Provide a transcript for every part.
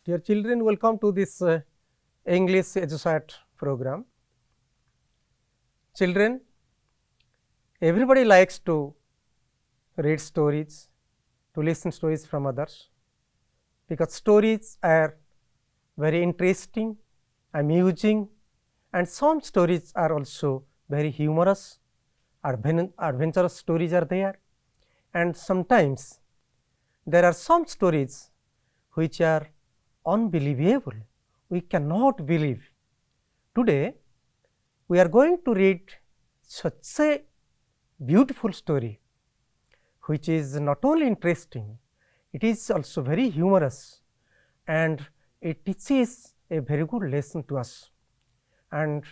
Dear children, welcome to this English EduSat program. Children, everybody likes to read stories, to listen stories from others, because stories are very interesting, amusing, and some stories are also very humorous, adventurous stories are there, and sometimes there are some stories which are unbelievable. We cannot believe. Today, we are going to read such a beautiful story, which is not only interesting, it is also very humorous, and it teaches a very good lesson to us. And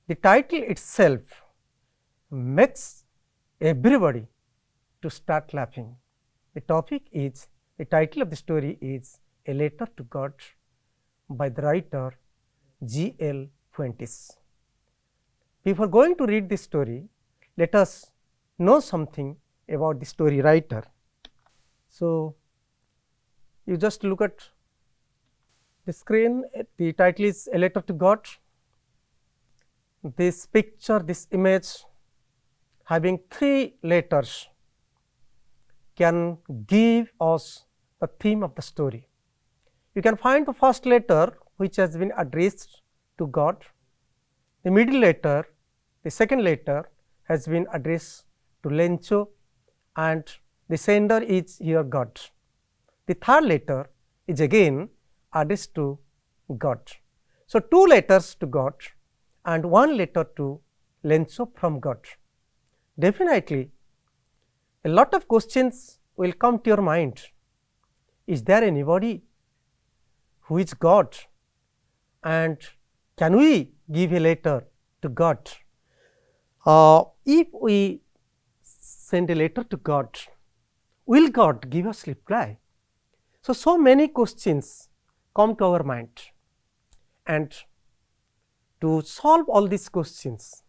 the title itself makes everybody to start laughing. The title of the story is A Letter to God by the writer G.L. Fuentes. Before going to read this story, let us know something about the story writer. So, you just look at the screen, the title is A Letter to God. This picture, this image having 3 letters can give us the theme of the story. You can find the first letter which has been addressed to God, the middle letter, the second letter has been addressed to Lencho, and the sender is here God. The third letter is again addressed to God. So, 2 letters to God and 1 letter to Lencho from God. Definitely, a lot of questions will come to your mind. Is there anybody who is God, and can we give a letter to God? If we send a letter to God, will God give us reply? So many questions come to our mind, and to solve all these questions,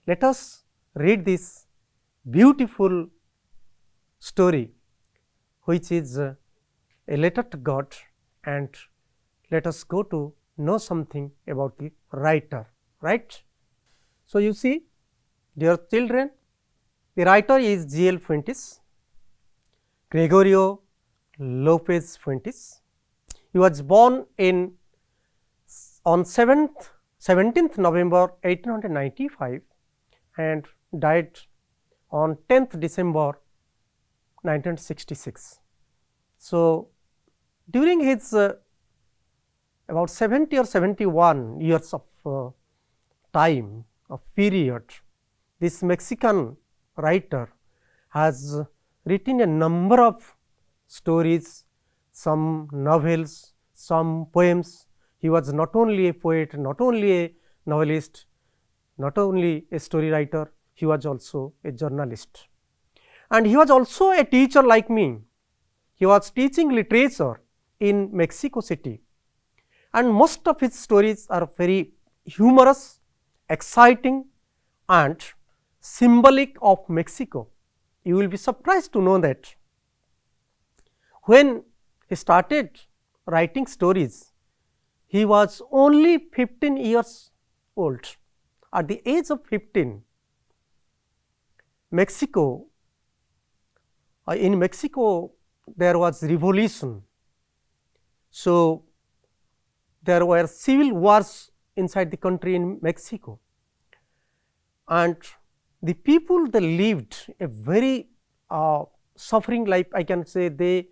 let us read this beautiful story, which is a letter to God, and let us go to know something about the writer, right. So, you see, dear children, the writer is G.L. Fuentes, Gregorio Lopez Fuentes. He was born on 17th November 1895 and died on 10th December 1966. So, during his about 70 or 71 years of time of period, this Mexican writer has written a number of stories, some novels, some poems. He was not only a poet, not only a novelist, not only a story writer, he was also a journalist. And he was also a teacher like me. He was teaching literature in Mexico City, and most of his stories are very humorous, exciting, and symbolic of Mexico. You will be surprised to know that when he started writing stories, he was only 15 years old. At the age of 15, in Mexico there was revolution. So, there were civil wars inside the country in Mexico, and the people, they lived a very suffering life. I can say they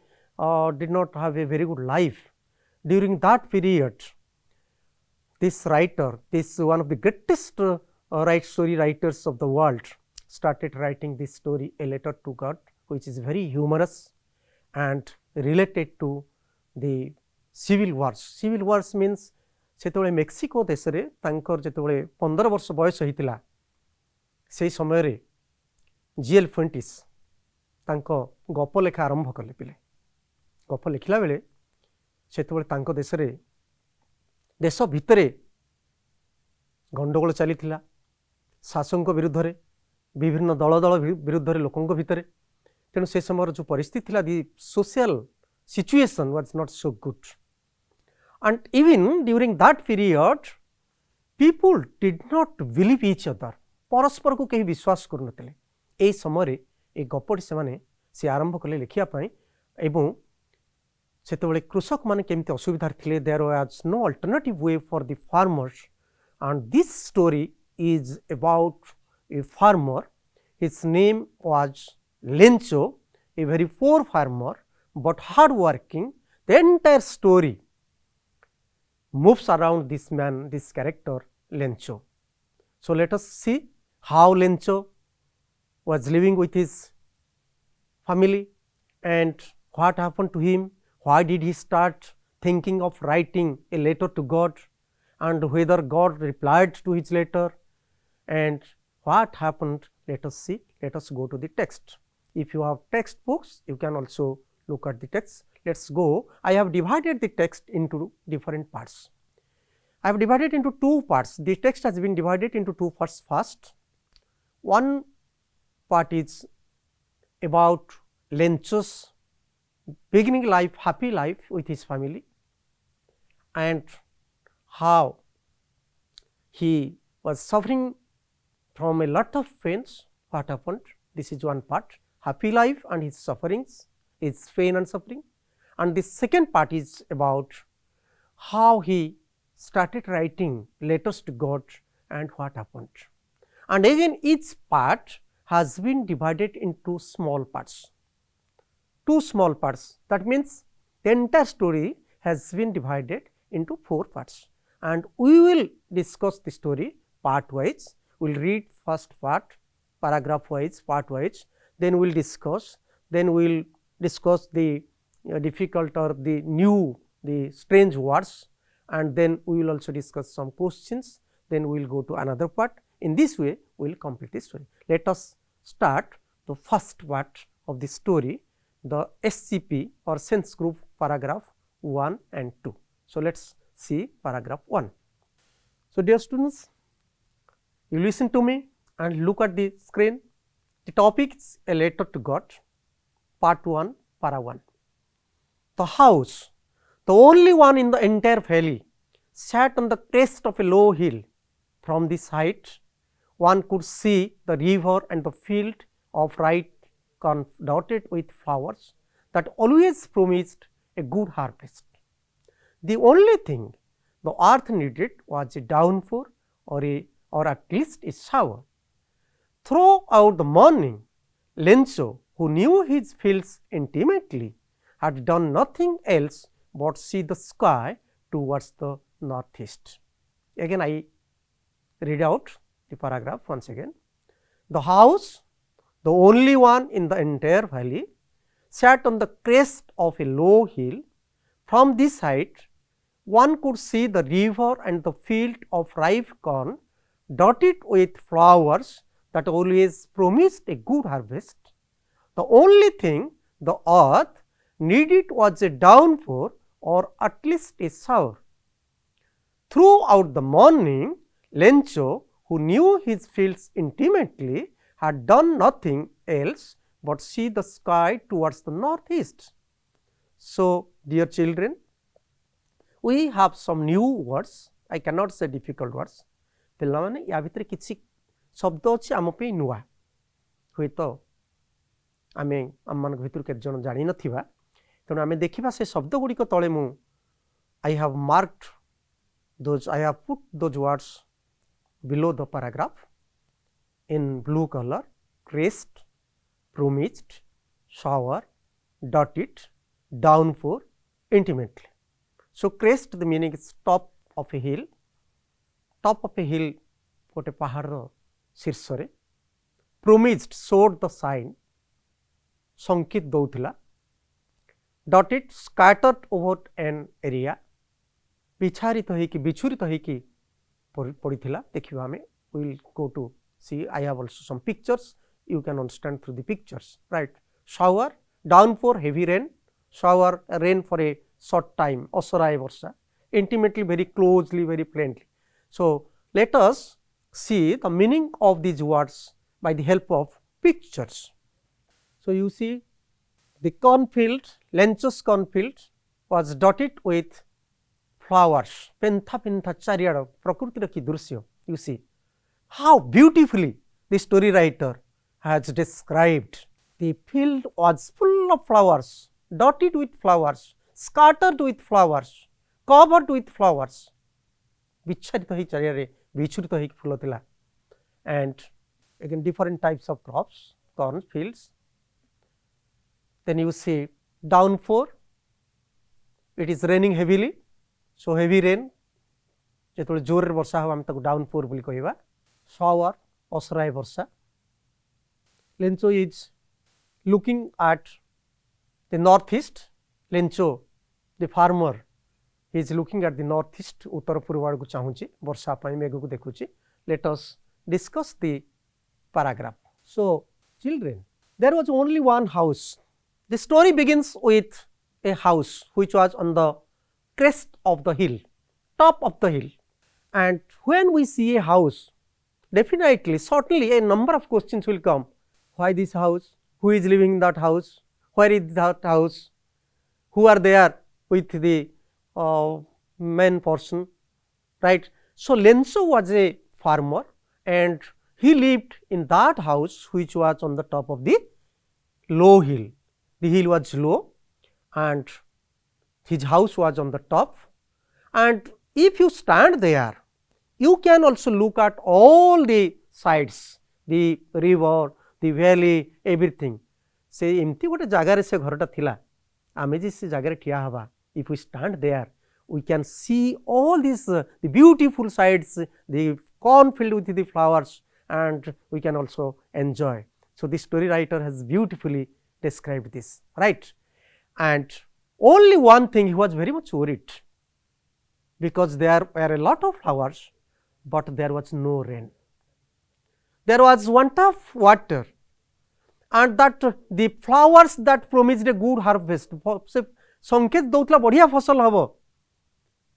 did not have a very good life. During that period, this writer, this one of the greatest story writers of the world, started writing this story, A Letter to God, which is very humorous and related to the civil wars. Civil wars means ସେତେବେଳେ Mexico ଦେଶରେ ତାଙ୍କର ଯେତେବେଳେ 15 ବର୍ଷ ବୟସ ହେଇଥିଲା, ସେହି ସମୟରେ G.L. Fuentes ତାଙ୍କ ଗପ ଲେଖା ଆରମ୍ଭ କଲେ। ପିଲେ ଗପ ଲେଖିଲା ବେଳେ ସେତେବେଳେ ତାଙ୍କ ଦେଶରେ ଦେଶ ଭିତରେ ଗଣ୍ଡଗୋଳ ଚାଲିଥିଲା, ଶାସକଙ୍କ ବିରୁଦ୍ଧରେ, ବିଭିନ୍ନ ଦଳ ବିରୁଦ୍ଧରେ, ଲୋକଙ୍କ ଭିତରେ। ତେଣୁ ସେ ସମୟର ଯେଉଁ ପରିସ୍ଥିତି ଥିଲା, the social situation was not so good. and even during that period people did not believe each other. परस्पर को कहीं विश्वास करू नथिले। एई समय ए गपटी से माने से आरंभ कले लिखिया पई एवं सेतेबेले कृषक माने केमते असुविधा थिले। There was no alternative way for the farmers and this story is about a farmer. His name was Lencho, a very poor farmer but hard working. The entire story moves around this man, this character Lencho. So, let us see how Lencho was living with his family and what happened to him, why did he start thinking of writing a letter to God, and whether God replied to his letter, and what happened. Let us see. Let us go to the text. If you have textbooks, you can also look at the text. Let us go. I have divided the text into different parts. I have divided into two parts. The text has been divided into two parts. First, one part is about Lencho's beginning life, happy life with his family, and how he was suffering from a lot of pains. What happened? This is one part, happy life and his sufferings, his pain and suffering. And the second part is about how he started writing letters to God and what happened. And again each part has been divided into small parts, two small parts. That means the entire story has been divided into four parts, and we will discuss the story part wise. We will read first part paragraph wise, part wise, then we will discuss, then we will discuss the difficult or the new, the strange words, and then we will also discuss some questions, then we will go to another part. In this way we will complete the story. Let us start the first part of the story, the SCP or sense group paragraph 1 and 2. So, let us see paragraph 1. So, dear students, you listen to me and look at the screen. The topic is a letter to God, part 1, para 1. The house, the only one in the entire valley, sat on the crest of a low hill. From this height, one could see the river and the field of ripe corn dotted with flowers that always promised a good harvest. The only thing the earth needed was a downpour or at least a shower. Throughout the morning, Lencho, who knew his fields intimately, had done nothing else but see the sky towards the northeast. Again I read out the paragraph once again. The house, the only one in the entire valley, sat on the crest of a low hill. From this height, one could see the river and the field of ripe corn dotted with flowers that always promised a good harvest. The only thing the earth needed was a downpour or at least a shower. Throughout the morning, Lencho, who knew his fields intimately, had done nothing else but see the sky towards the northeast. So, dear children, we have some new words. I cannot say difficult words. पिलाने या भितर किसी शब्द अच्छी आम पे नुआ हुए तो आमे आम मान भितर के जन जानी नथिबा तेणु आमे देखिबा से शब्द गुडी को तळे मु I have marked those, I have put those words below the paragraph in blue color: crest, promised, shower, dotted, downpour, intimately. So, crest the meaning is top of a hill, top of a hill gote pahar shirsore. Promised showed the sign, sankit doutila. Dotted scattered over an area, बिछारित होइकी बिछुरित होइकी पड़िथिला. देखिबा हमें we will go to see. I have also some pictures, you can understand through the pictures, right. Shower, downpour, heavy rain, shower, rain for a short time, asarai barsha, intimately, very closely, very plainly. So, let us see the meaning of these words by the help of pictures. So, you see the cornfield, Lencho's cornfield was dotted with flowers, pentha pentha chariad, prakrutira ki drushya, you see how beautifully the story writer has described. The field was full of flowers, dotted with flowers, scattered with flowers, covered with flowers. ବିଚ୍ଛାରିତ ହୋଇ ଚାରିଆଡ଼େ ବିଛୁରିତ ହୋଇକି ଫୁଲ ଥିଲା. And again different types of crops, corn fields. Then you see downpour, it is raining heavily, so heavy rain, ଯେତେବେଳେ ଜୋରରେ ବର୍ଷା ହେବ ଆମେ ତାକୁ downpour ବୋଲି କହିବା. Shower, ଅସରାଏ ବର୍ଷା. Lencho is looking at the northeast. Lencho, the farmer, is looking at the northeast, उत्तर पूर्व आड़ को चाहूँची वर्षा पाई मेघ को देखुची. Let us discuss the paragraph. So children, there was only one house. The story begins with a house which was on the crest of the hill, top of the hill. And when we see a house, definitely, certainly a number of questions will come. Why this house? Who is living in that house? Where is that house? Who are there with the main person, right? So Lencho was a farmer and he lived in that house which was on the top of the low hill. The hill was low and his house was on the top, and if you stand there, you can also look at all the sides, the river, the valley, everything. Se emti gote jagare se ghorata thila, ame je se jagare thiya haba, if we stand there, we can see all these the beautiful sides, the cornfield with the flowers, and we can also enjoy. So the story writer has beautifully described this, right? And only one thing, he was very much worried, because there were a lot of flowers, but there was no rain. There was want of water, and that the flowers that promised a good harvest, संकेत दौतला बढ़िया फसल हबो,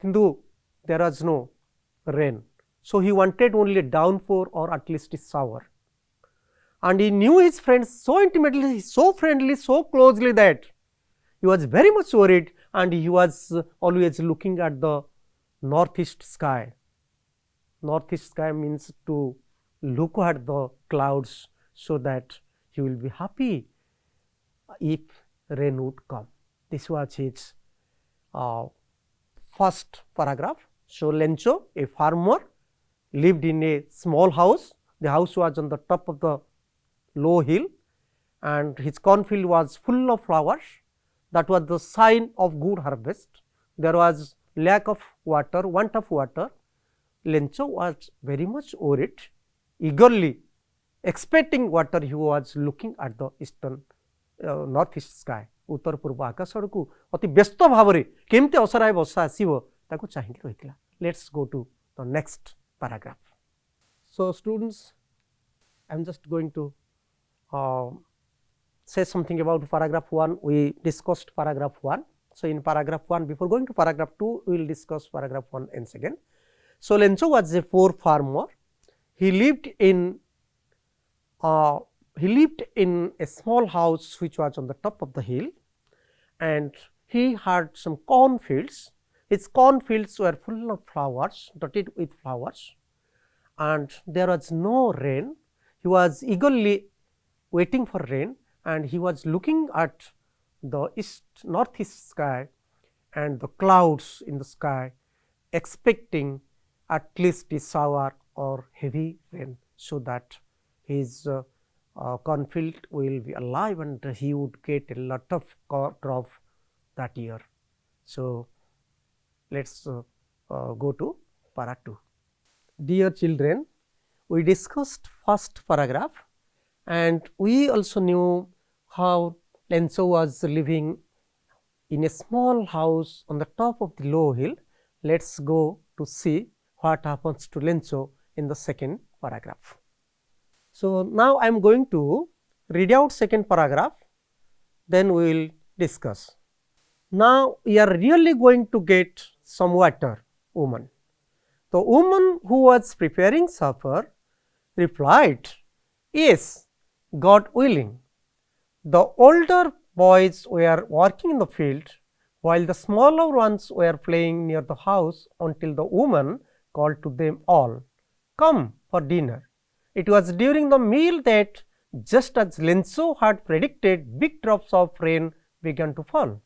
किंतु there was no rain. So he wanted only a downpour or at least a shower. And he knew his friends so intimately, so friendly, so closely that he was very much worried, and he was always looking at the northeast sky. Northeast sky means to look at the clouds so that he will be happy if rain would come. This was his first paragraph. So Lencho, a farmer, lived in a small house. The house was on the top of the low hill, and his cornfield was full of flowers. That was the sign of good harvest. There was lack of water, want of water. Lencho was very much worried, eagerly expecting water. He was looking at the eastern northeast sky. उत्तर पूर्व आकाश आड़कू अति व्यस्त भाव में केमती असराए वर्षा आसो ताको चाहिए रही. Let's go to the next paragraph. So students, I am just going to say something about paragraph 1. We discussed paragraph 1. So in paragraph 1, before going to paragraph 2, we will discuss paragraph 1 once again. So Lencho was a poor farmer. He lived in a small house which was on the top of the hill, and he had some cornfields. His cornfields were full of flowers, dotted with flowers, and there was no rain. He was eagerly waiting for rain, and he was looking at the northeast sky and the clouds in the sky, expecting at least a shower or heavy rain, so that his cornfield will be alive and he would get a lot of crop that year. So let's go to para 2. Dear children, we discussed first paragraph, and we also knew how Lencho was living in a small house on the top of the low hill. Let's go to see what happens to Lencho in the second paragraph. So now I am going to read out second paragraph, then we will discuss. Now we are really going to get some water, woman. The woman who was preparing supper replied, yes, God willing. The older boys were working in the field while the smaller ones were playing near the house until the woman called to them all, "Come for dinner." It was during the meal that, just as Lenzo had predicted, big drops of rain began to fall.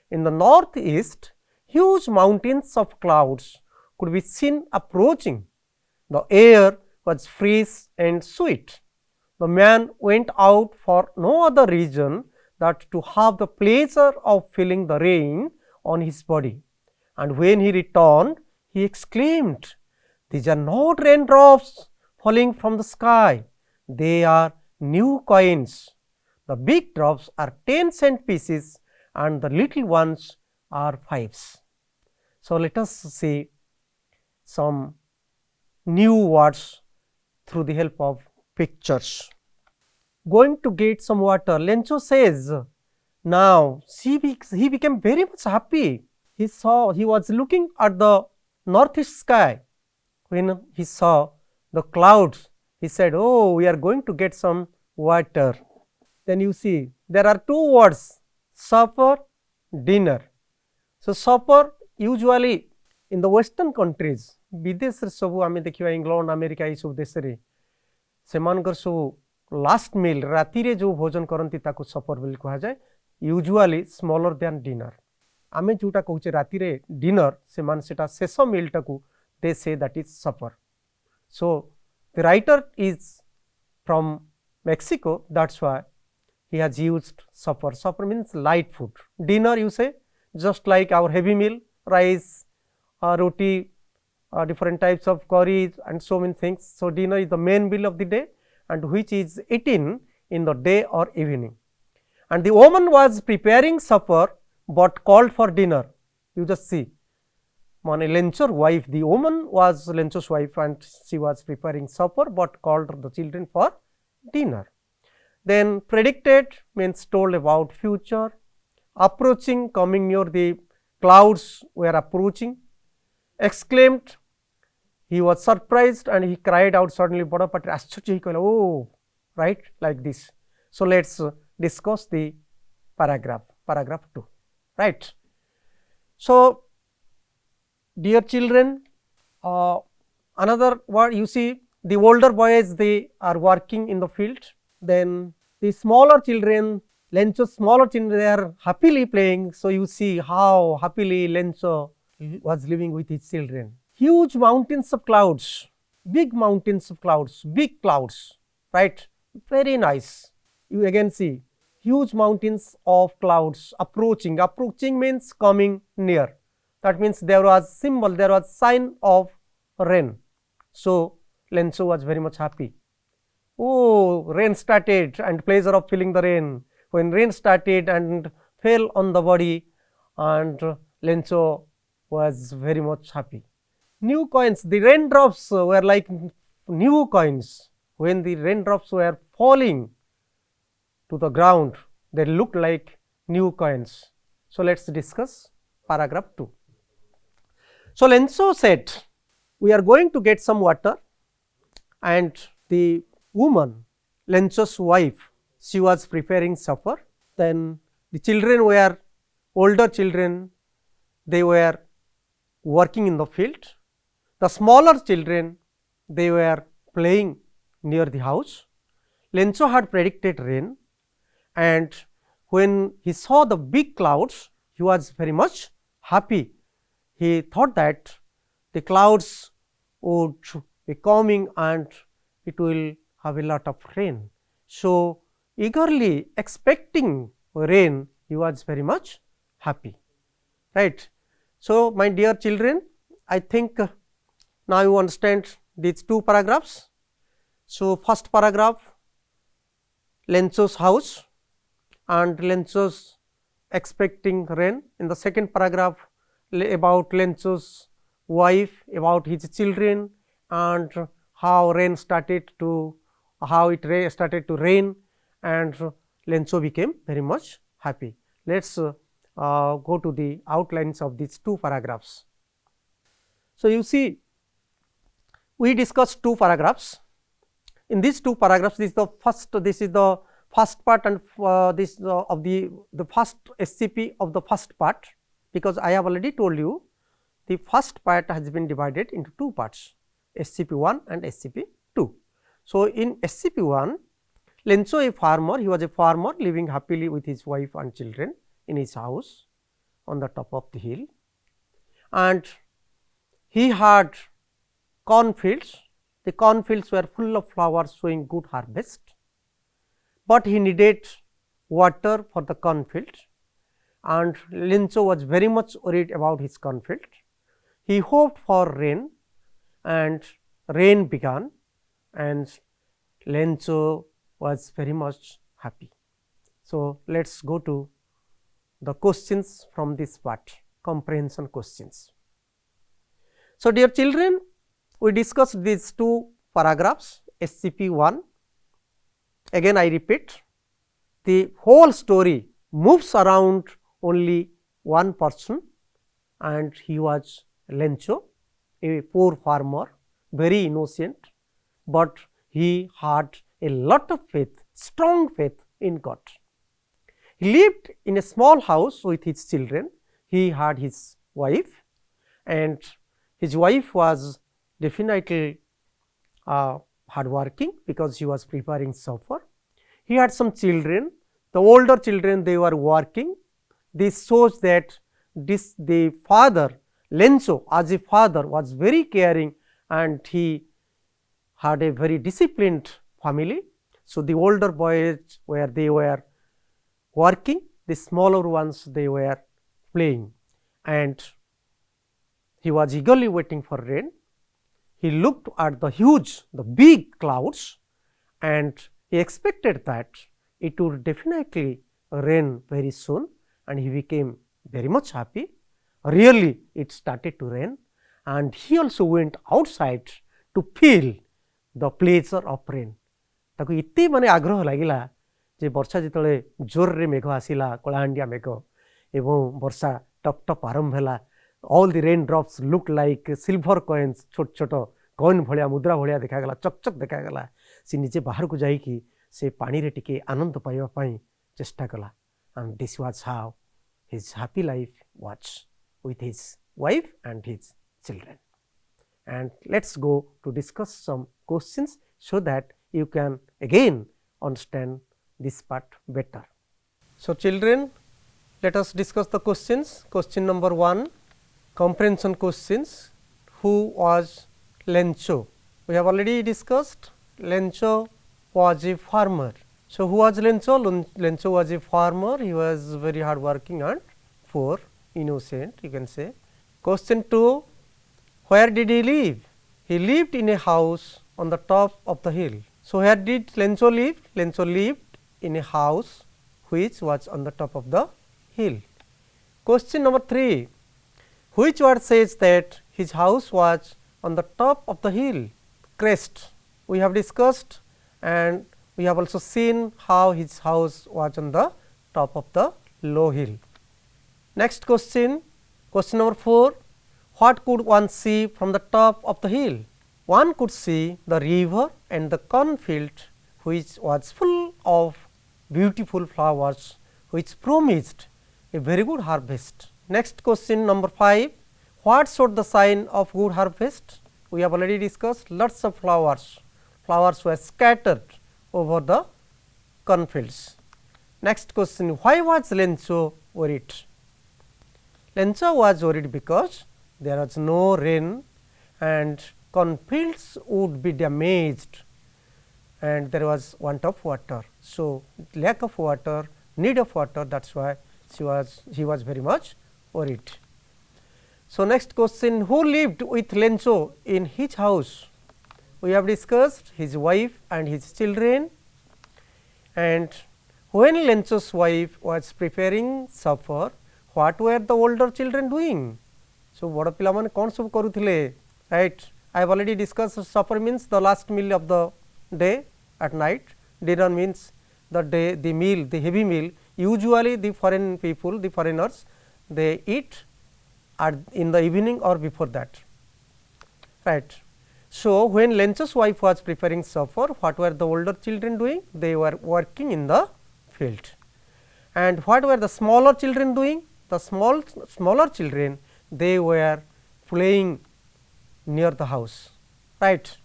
In the northeast, huge mountains of clouds could be seen approaching. The air was fresh and sweet. The man went out for no other reason than to have the pleasure of feeling the rain on his body. And when he returned, he exclaimed, "These are not raindrops falling from the sky, they are new coins. The big drops are 10-cent pieces and the little ones are 5s." So, let us see some new words through the help of pictures. Going to get some water, Lenzo says. Now, he became very much happy. He was looking at the northeast sky. When he saw the clouds, he said, "Oh, we are going to get some water." Then you see there are two words, supper, dinner. So, supper usually in the western countries, विदेश सब आम देखा England America ये सब देश में सेमानकर सब last मील राति रे जो भोजन करती ताको सपर बोली कहा जाए यूजुअली स्मॉलर दैन डिनर आमे जोटा कहूचे राति रे डिनर सेमान सेटा शेष मील टाकू दे से that is super so the writer is from Mexico, that's why he has used supper. Supper means light food. Dinner you say just like our heavy meal, rice, roti, different types of curries and so many things. So, dinner is the main meal of the day and which is eaten in the day or evening. And the woman was preparing supper, but called for dinner. You just see, Lencho's wife, the woman was Lencho's wife and she was preparing supper, but called the children for dinner. Then predicted means told about future, approaching, coming near, the clouds were approaching, exclaimed, he was surprised and he cried out suddenly, oh, right, like this. So, let us discuss the paragraph 2, right. So, dear children, another word you see, the older boys, they are working in the field, then the smaller children, Lencho's smaller children, they are happily playing. So, you see how happily Lencho was living with his children. Huge mountains of clouds, big mountains of clouds, big clouds, right, very nice. You again see huge mountains of clouds approaching, approaching means coming near, that means there was symbol, there was sign of rain. So, Lencho was very much happy. Oh, rain started and pleasure of feeling the rain. When rain started and fell on the body, and Lencho was very much happy. New coins, the raindrops were like new coins. When the raindrops were falling to the ground, they looked like new coins. So, let us discuss paragraph 2. So, Lencho said, we are going to get some water, and the woman, Lencho's wife, she was preparing supper. Then the children were older children, they were working in the field. The smaller children, they were playing near the house. Lencho had predicted rain, and when he saw the big clouds, he was very much happy. He thought that the clouds would be coming and it will have a lot of rain. So, eagerly expecting rain, he was very much happy, right. So, my dear children, I think now you understand these two paragraphs. So, first paragraph, Lencho's house and Lencho's expecting rain. In the second paragraph, about Lencho's wife, about his children, and how rain started to, how it started to rain, and Lencho became very much happy. Let us go to the outlines of these two paragraphs. So, you see, we discussed two paragraphs. In these two paragraphs, this is the first part, and this of the first SCP of the first part, because I have already told you the first part has been divided into two parts, SCP-1 and SCP-2. So, in SCP-1, Lencho, a farmer, he was a farmer living happily with his wife and children in his house on the top of the hill, and he had cornfields. The cornfields were full of flowers showing good harvest, but he needed water for the cornfield, and Lencho was very much worried about his cornfield. He hoped for rain, and rain began, and Lencho was very much happy. So, let us go to the questions from this part, comprehension questions. So, dear children, we discussed these two paragraphs, SCP-1. Again I repeat, the whole story moves around only one person, and he was Lencho, a poor farmer, very innocent, but he had a lot of faith, strong faith in God. He lived in a small house with his children. He had his wife, and his wife was definitely hardworking because she was preparing supper. He had some children. The older children, they were working. This shows that the father, Lencho, as a father, was very caring, and he had a very disciplined family. So, the older boys they were working, the smaller ones they were playing, and he was eagerly waiting for rain. He looked at the big clouds, and he expected that it would definitely rain very soon, and he became very much happy. Really, it started to rain, and he also went outside to feel the pleasure of rain. ताकू इत्ते माने आग्रह लागिला जे वर्षा जितले जोर रे मेघ आसिला, कलाहांडिया मेघ एवं वर्षा टप टप आरंभ होला. All the rain drops looked like silver coins, छोट छोट कॉइन भलिया मुद्रा भलिया देखा गला, चकचक देखा गला. से निजे बाहर को जाई कि से पानी रे टिके आनंद पाइबा पई चेष्टा कला. And this was how his happy life was with his wife and his children. And let us go to discuss some questions so that you can again understand this part better. So, children, let us discuss the questions. Question number 1, comprehension questions. Who was Lencho? We have already discussed Lencho was a farmer. So, who was Lencho? Lencho was a farmer. He was very hard working and poor, innocent, you can say. Question 2, where did he live? He lived in a house on the top of the hill. So, where did Lencho live? Lencho lived in a house which was on the top of the hill. Question number 3, which word says that his house was on the top of the hill? Crest. We have discussed, and we have also seen how his house was on the top of the low hill. Next question, question number 4, what could one see from the top of the hill? One could see the river and the cornfield which was full of beautiful flowers which promised a very good harvest. Next question number 5, what showed the sign of good harvest? We have already discussed lots of flowers. Flowers were scattered over the cornfields. Next question, why was Lencho worried? Lencho was worried because there was no rain and cornfields would be damaged, and there was want of water. So, lack of water, need of water, that is why he was very much worried. So, next question, who lived with Lencho in his house? We have discussed his wife and his children, and when Lencho's wife was preparing supper, what were the older children doing? So, bada pila mane kon sab karuthile, right? I have already discussed supper means the last meal of the day at night. Dinner means the day, the meal, the heavy meal. Usually the foreign people, the foreigners, they eat in the evening or before that, right. So, when Lencho's wife was preparing supper, what were the older children doing? They were working in the field. And what were the smaller children doing? the smaller children, they were playing near the house, right.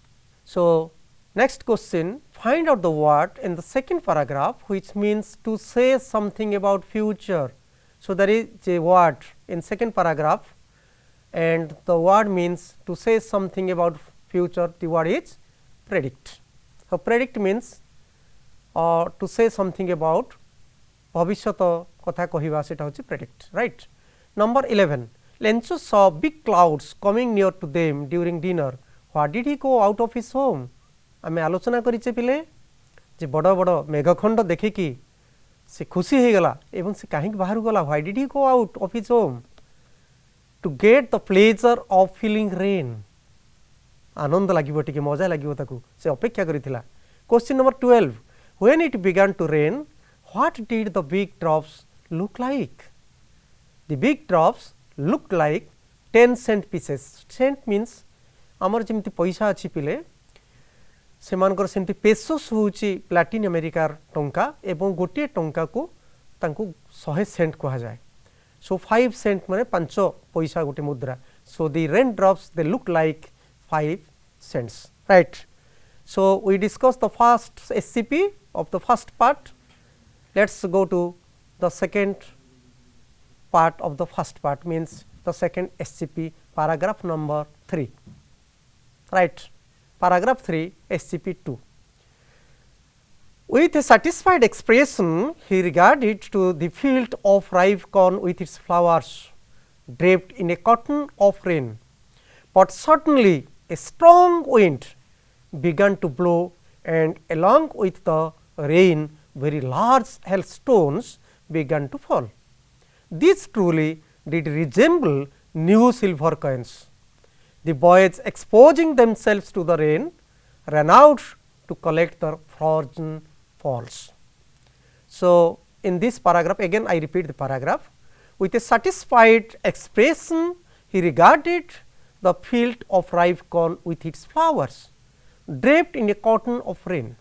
So, next question, find out the word in the second paragraph which means to say something about future. So, there is a word in second paragraph and the word means to say something about future, the word is predict. So, predict means to say something about bhavishyat kotha kahiba, seta hochi predict, right. Number 11, Lencho saw big clouds coming near to them during dinner. Why did he go out of his home? आमे आलोचना करिचे पिले जे बड़ बड़ मेघखंड देखिकी से खुशी हो गला एवं से काहे बाहर गला. Why did he go out of his home? To get the pleasure of feeling rain. आनंद लागिबो टिके मजा लागिबो ताकू से अपेक्षा करिथिला. Question number 12, when it began to rain, what did the big drops look like? The big drops looked like 10 cent pieces. Cent means आमर जेमति पैसा अछि पिले सेमानकर सेमति pesos होउची लैटिन अमेरिकार टंका एवं गोटे टंका को तांकू 100 सेंट कहा जाए. So 5 cent माने 5 पैसा गोटे मुद्रा. So the rain drops they look like 5 cents, right. So we discussed the first SCP of the first part. Let's go to the second part of the first part, means the second SCP, paragraph number 3, right. Paragraph 3, SCP 2. With a satisfied expression, he regarded to the field of ripe corn with its flowers draped in a cotton of rain. But suddenly a strong wind began to blow, and along with the rain very large hailstones began to fall. These truly did resemble new silver coins. The boys, exposing themselves to the rain, ran out to collect the frozen falls. So, in this paragraph, again I repeat the paragraph. With a satisfied expression, he regarded the field of ripe corn with its flowers draped in a cotton of rain.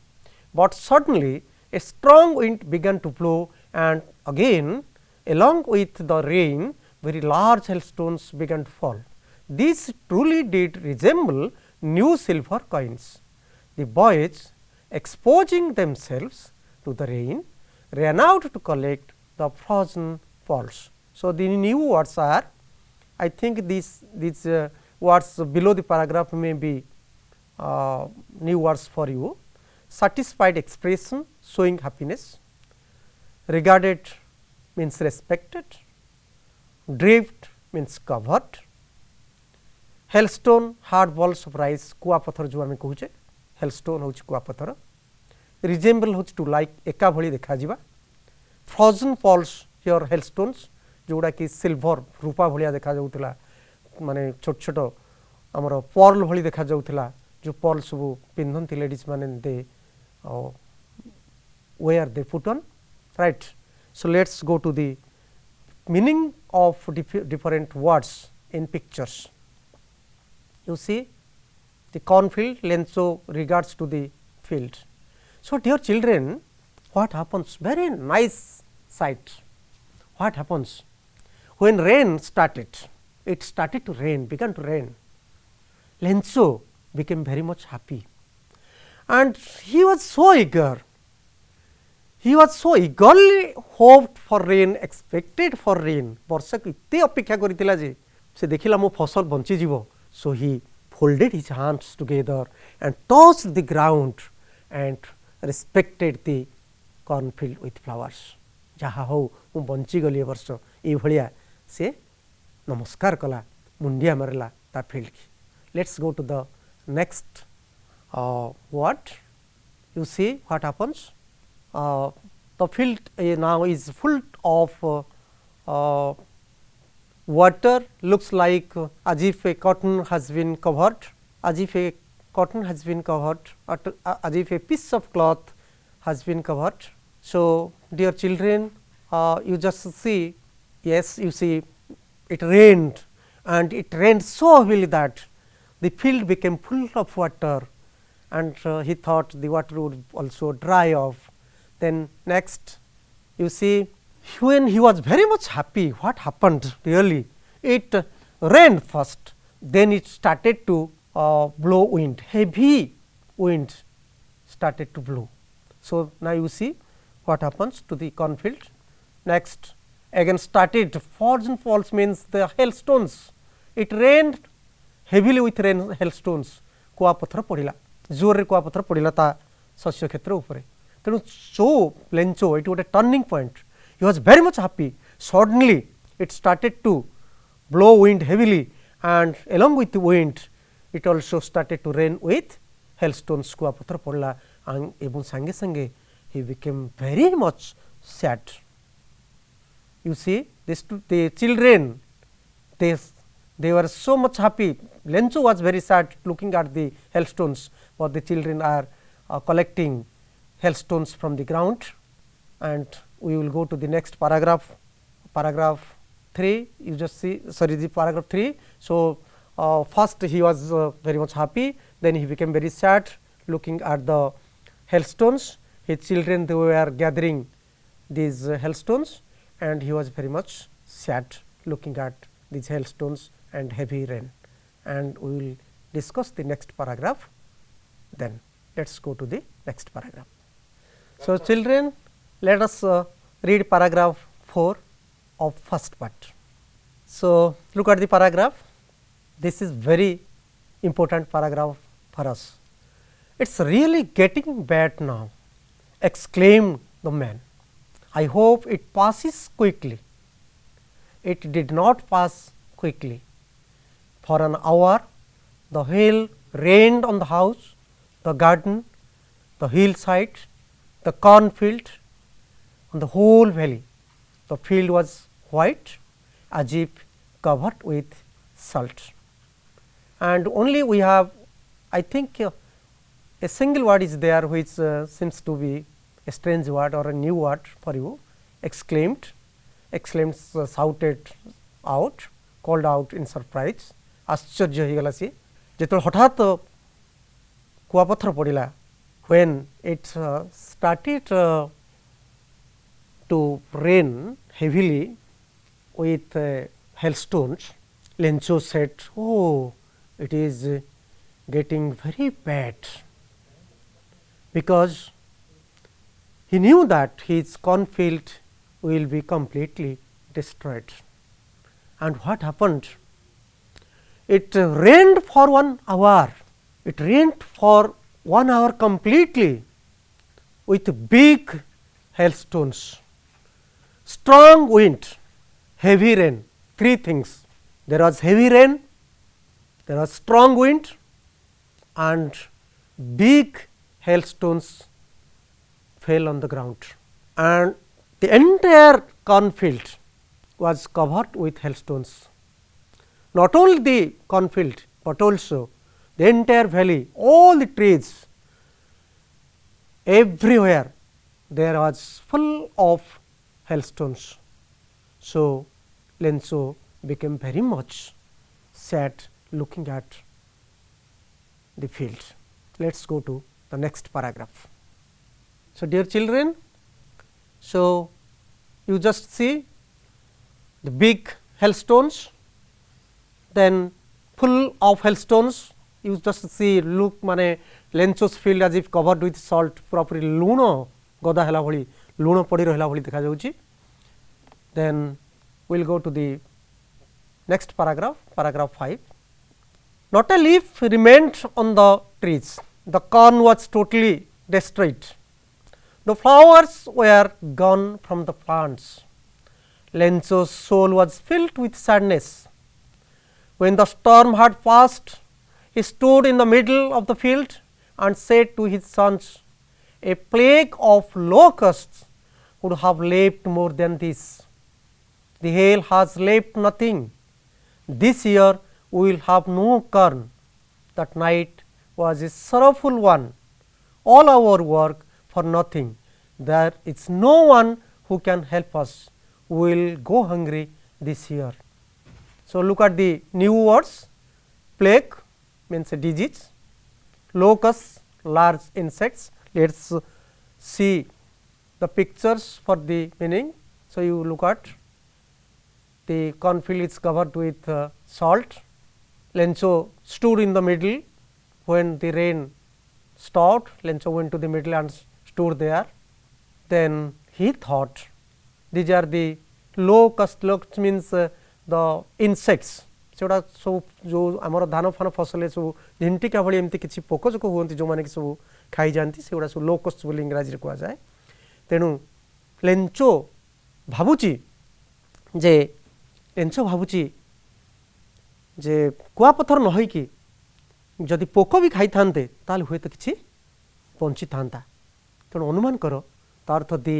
But suddenly a strong wind began to blow, and again along with the rain very large hailstones began to fall. These truly did resemble new silver coins. The boys, exposing themselves to the rain, ran out to collect the frozen falls. So, the new words are, I think these words below the paragraph may be new words for you. Satisfied expression showing happiness, regarded means respected, draped means covered, hailstone hard balls of rice कुआ पत्थर जो आमे कहूचे hailstone होची कुआ पत्थर, resemble होची to like एका भली देखा जिबा, frozen falls here hailstones जोड़ा कि सिल्वर रूपा भलिया देखा जाउतला माने छोट छोट हमर पर्ल भली देखा जाउतला जो पर्ल सब पिंधंती लेडीज माने दे where they put on, right. So, let us go to the meaning of different words in pictures. You see the cornfield, Lenzo regards to the field. So, dear children, what happens? Very nice sight. What happens? When rain started, it started to rain, began to rain. Lenzo became very much happy, and he was so eager. He was so eagerly hoped for rain, expected for rain. वर्षा को इतने अपेक्षा करितिला जे से देखिला मो फसल bunchy जीवो. So he folded his hands together and touched the ground and respected the cornfield with flowers. जहा हो मु बंची गली वर्ष ए भलिया से नमस्कार कला मुंडिया मारला ता फील्ड की. Let's go to the next word. You see what happens. The field now is full of water, looks like as if a cotton has been covered, as if a cotton has been covered, or as if a piece of cloth has been covered. So, dear children, you just see, yes, you see it rained, and it rained so heavily that the field became full of water, and he thought the water would also dry off. Then next you see when he was very much happy, what happened really? It rained first, then it started to blow wind, heavy wind started to blow. So, now you see what happens to the cornfield. Next again started falls and falls means the hailstones. It rained heavily with rain hailstones. कुआपथर पड़ा जोर कुआपथर पड़ा ता शस्य क्षेत्र उपरे तेणु सो लेंचो इट गोटे turning point he was very much happy suddenly it started to blow wind heavily and along with the wind it also started to rain with hailstones कुआपथर पड़ा एवं संगे संगे he became very much sad. You see this the children they were so much happy. Lencho was very sad looking at the hailstones, but the children are collecting hailstones from the ground. And we will go to the next paragraph, paragraph 3. You just see, sorry, the paragraph 3. So, first he was very much happy, then he became very sad looking at the hailstones. His children they were gathering these hailstones, and he was very much sad looking at these hailstones and heavy rain. And we will discuss the next paragraph then. Let us go to the next paragraph. So, children, let us read paragraph 4 of first part. So, look at the paragraph. This is very important paragraph for us. It is really getting bad now, exclaimed the man. I hope it passes quickly. It did not pass quickly. For an hour, the hail rained on the house, the garden, the hillside, the cornfield, on the whole valley. The field was white as if covered with salt. And only we have, I think, a single word is there which seems to be a strange word or a new word for you. Exclaimed, exclaimed, shouted out, called out in surprise. आश्चर्य हो गला सी जेतो हठात कुआपथर पड़ा when it started to rain heavily with hailstones. Lencho said, oh, it is getting very bad, because he knew that his cornfield will be completely destroyed. And what happened? It rained for 1 hour. It rained for 1 hour completely with big hailstones, strong wind, heavy rain. 3 things. There was heavy rain, there was strong wind, and big hailstones fell on the ground. And the entire cornfield was covered with hailstones. Not only the cornfield, but also the entire valley, all the trees, everywhere there was full of hailstones. So, Lencho became very much sad looking at the field. Let us go to the next paragraph. So, dear children, so you just see the big hailstones, then full of hailstones. You just see look माने Lencho's field as if covered with salt, properly लूण गदा हैला भली लूण पड़ी रहला भली देखा जाउची. Then we will go to the next paragraph, paragraph 5. Not a leaf remained on the trees. The corn was totally destroyed. The flowers were gone from the plants. Lencho's soul was filled with sadness. When the storm had passed, he stood in the middle of the field and said to his sons, a plague of locusts would have left more than this. The hail has left nothing. This year we will have no corn. That night was a sorrowful one. All our work for nothing. There is no one who can help us. We will go hungry this year. So, look at the new words. Plague means a disease, locusts large insects. Let us see the pictures for the meaning. So, you look at the cornfield is covered with salt. Lencho stood in the middle when the rain stopped. Lencho went to the middle and stood there. Then he thought, these are the locust. Locust means the insects. सेगुड़ा सब जो आमर धान फान फसल सब झिंटिका भाई एमती किसी पोक जोक हुए जो मैंने सब खाई जाती से सब लोकस्ट बोली इंग्राजी कहुए तेणु लेंचो भावुची जे लेंचो भावुची जे कुआपथर न होइकी जदि पोक भी खाई थांते ताल हुए तो किसी बंची थांता तेणु अनुमान कर तार अर्थ दि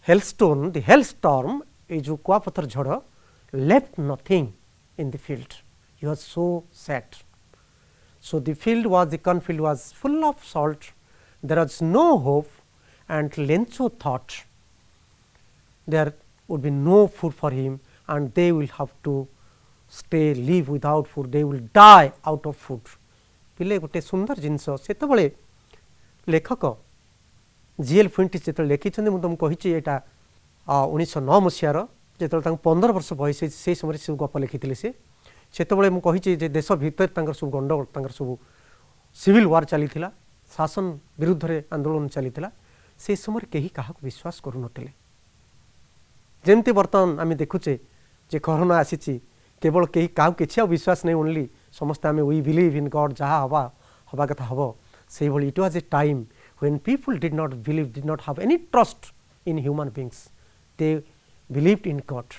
हेलस्टोन दि हेलस्टॉर्म ये जो कुआपथर झड़ left nothing in the field. He was so sad. So, the field was the cornfield was full of salt. There was no hope, and Lencho thought there would be no food for him, and they will have to stay live without food. They will die out of food. पिले गोटे सुंदर जिनस से लेखक GL फ्विंटिस जो लिखी मुझे तुमको कही यहाँ 1909 मसीहार जो 15 वर्ष बयस से समय सब गप लिखी से मुझे देश भितर सब गंडगोल सब सिविल वार चली शासन विरुद्ध रे आंदोलन चली से समय कहीं क्या विश्वास करूँ जमती बर्तमान आम देखुचे जे कोरोना आसी केवल कहीं क्या कि विश्वास नहीं ओनली समस्ते आम वी बिलीव इन गॉड जहाँ हवा हवा कथा हम से it was a time when people did not believe did not have any trust in human beings they believed in God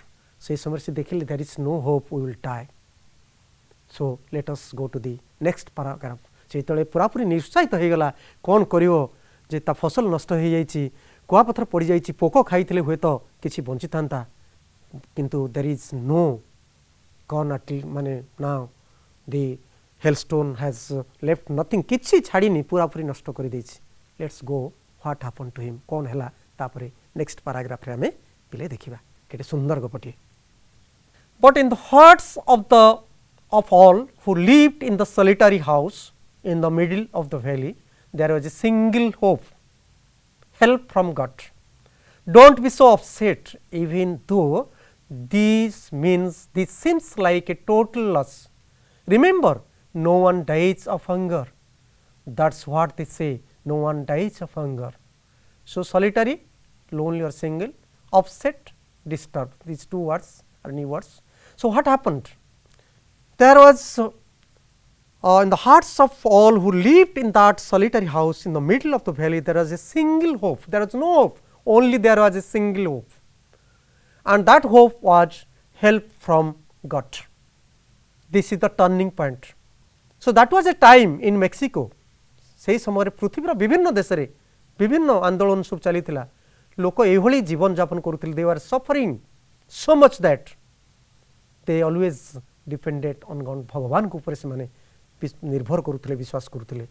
से समय से देखिले there is no hope we will die so let us go to the next paragraph से तले पूरापूरी निरुत्साहित हो गला कौन करिवो जे ता फसल नष्ट हो जाइछि कुआपथर पड़ जाइछि पोको खाइथिले हुए तो किछि बंची थांता किंतु there is no gone at माने now the hailstone has left nothing किछि छाड़ीनी पूरापूरी नष्ट कर देछि let's go what happened to him कौन हैला तापरे नेक्स्ट पैराग्राफ रे हमें पिले देखिबा केते सुंदर गपटी but in the hearts of all who lived in the solitary house in the middle of the valley there was a single hope help from God. Don't be so upset even though this seems like a total loss. Remember, no one dies of hunger. That's what they say, no one dies of hunger. So, solitary, lonely or single, upset, disturbed, these two words are new words. So, what happened? There was in the hearts of all who lived in that solitary house in the middle of the valley, there was a single hope. There was no hope, only there was a single hope, and that hope was help from God. This is the turning point. So, that was a time in Mexico. से समय पृथ्वीर विभिन्न देश रे विभिन्न आंदोलन सब चली लोक एभली जीवन यापन करुथिले. They were suffering so much that they always depended on God भगवान को ऊपर से माने निर्भर करुथिले विश्वास करुथिले.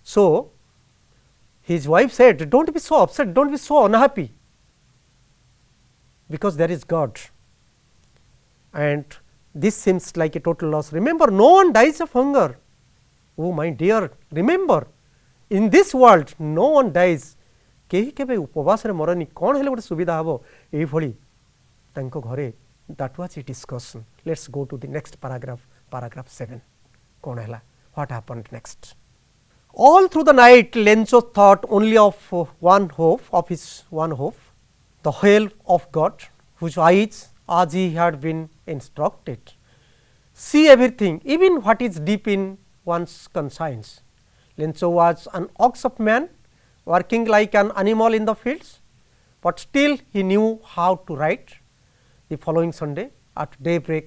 So his wife said don't be so upset don't be so unhappy because there is God and this seems like a total loss. Remember no one dies of hunger. Oh my dear remember in this world no one dies केही केबे उपवास रे मरनी कोन हेले गोटे सुविधा हबो एई भली तांको घरे. That was a discussion. Let's go to the next paragraph, paragraph 7. कौन हैला? What happened next? All through the night, Lencho thought only of one hope, the help of God, whose eyes, as he had been instructed, see everything, even what is deep in one's conscience. Lencho was an ox of man, working like an animal in the fields, but still he knew how to write. The following Sunday at daybreak,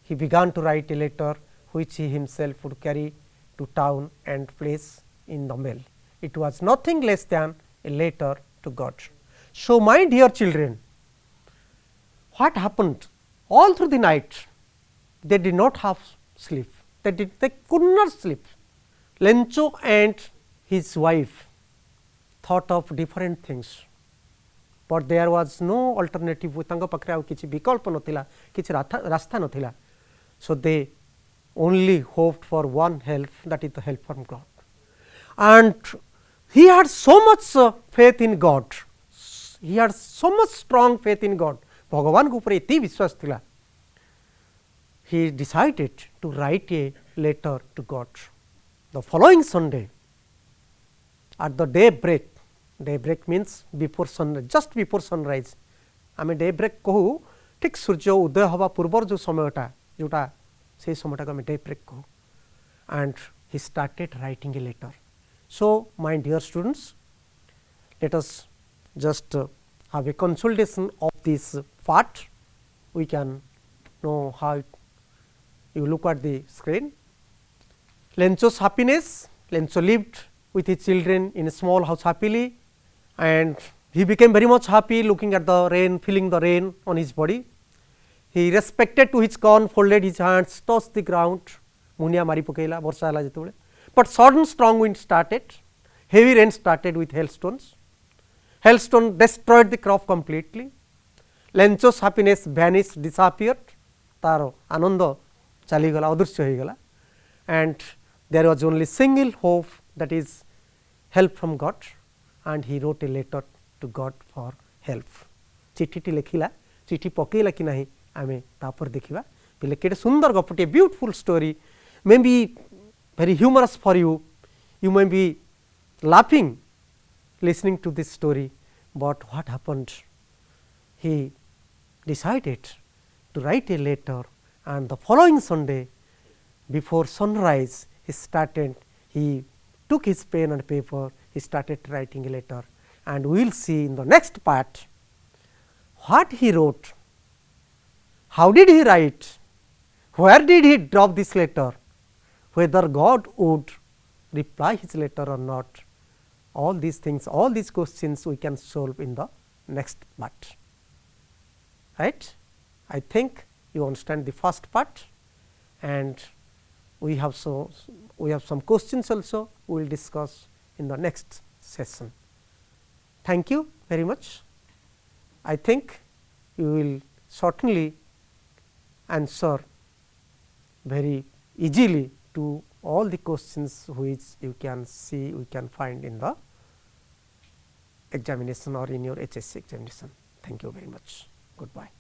he began to write a letter which he himself would carry to town and place in the mail. It was nothing less than a letter to God. So, my dear children, what happened all through the night? They did not have sleep. They could not sleep. Lencho and his wife thought of different things. But there was no alternative. तांको पाखरे आउ किछि विकल्प नथिला किछि रास्ता नथिला. So, they only hoped for one help, that is the help from God. And he had so much faith in God. he had so much strong faith in God, भगवान को ऊपर एति विश्वास थिला, he decided to write a letter to God. The following Sunday at the daybreak means before sunrise, just before sunrise, आमे daybreak कहू ठीक सूर्य उदय हवा पूर्वर जो समयटा जोटा से समयटा को आमे daybreak कहू, and he started writing a letter. So, my dear students, let us just have a consultation of this part. We can know how you look at the screen. Lencho's happiness. Lencho lived with his children in a small house happily, and he became very much happy looking at the rain, feeling the rain on his body. He respected to his corn, folded his hands, touched the ground. Muniya मारी पकेला वर्षा होला जेतेबेले, but sudden strong wind started, heavy rain started with hailstones. Hailstone destroyed the crop completely. Lencho's happiness vanished, disappeared, तार आनंद चलीगला, अदृश्य होइगला, and there was only single hope, that is help from God, and he wrote a letter to God for help. चिठीटी लेखिला, चिठी पकेला कि नाही आमे तापर देखिबा. पिले केटे सुंदर गपटे, beautiful story, may be very humorous for you. You may be laughing listening to this story, but what happened? He decided to write a letter, and the following Sunday before sunrise he took his pen and paper, he started writing a letter, and we will see in the next part what he wrote, how did he write, where did he drop this letter, whether God would reply his letter or not. All these things, all these questions we can solve in the next part, right. I think you understand the first part, and we have some questions also we will discuss in the next session. Thank you very much. I think you will certainly answer very easily to all the questions which you can see, we can find in the examination or in your HSC examination. Thank you very much. Goodbye.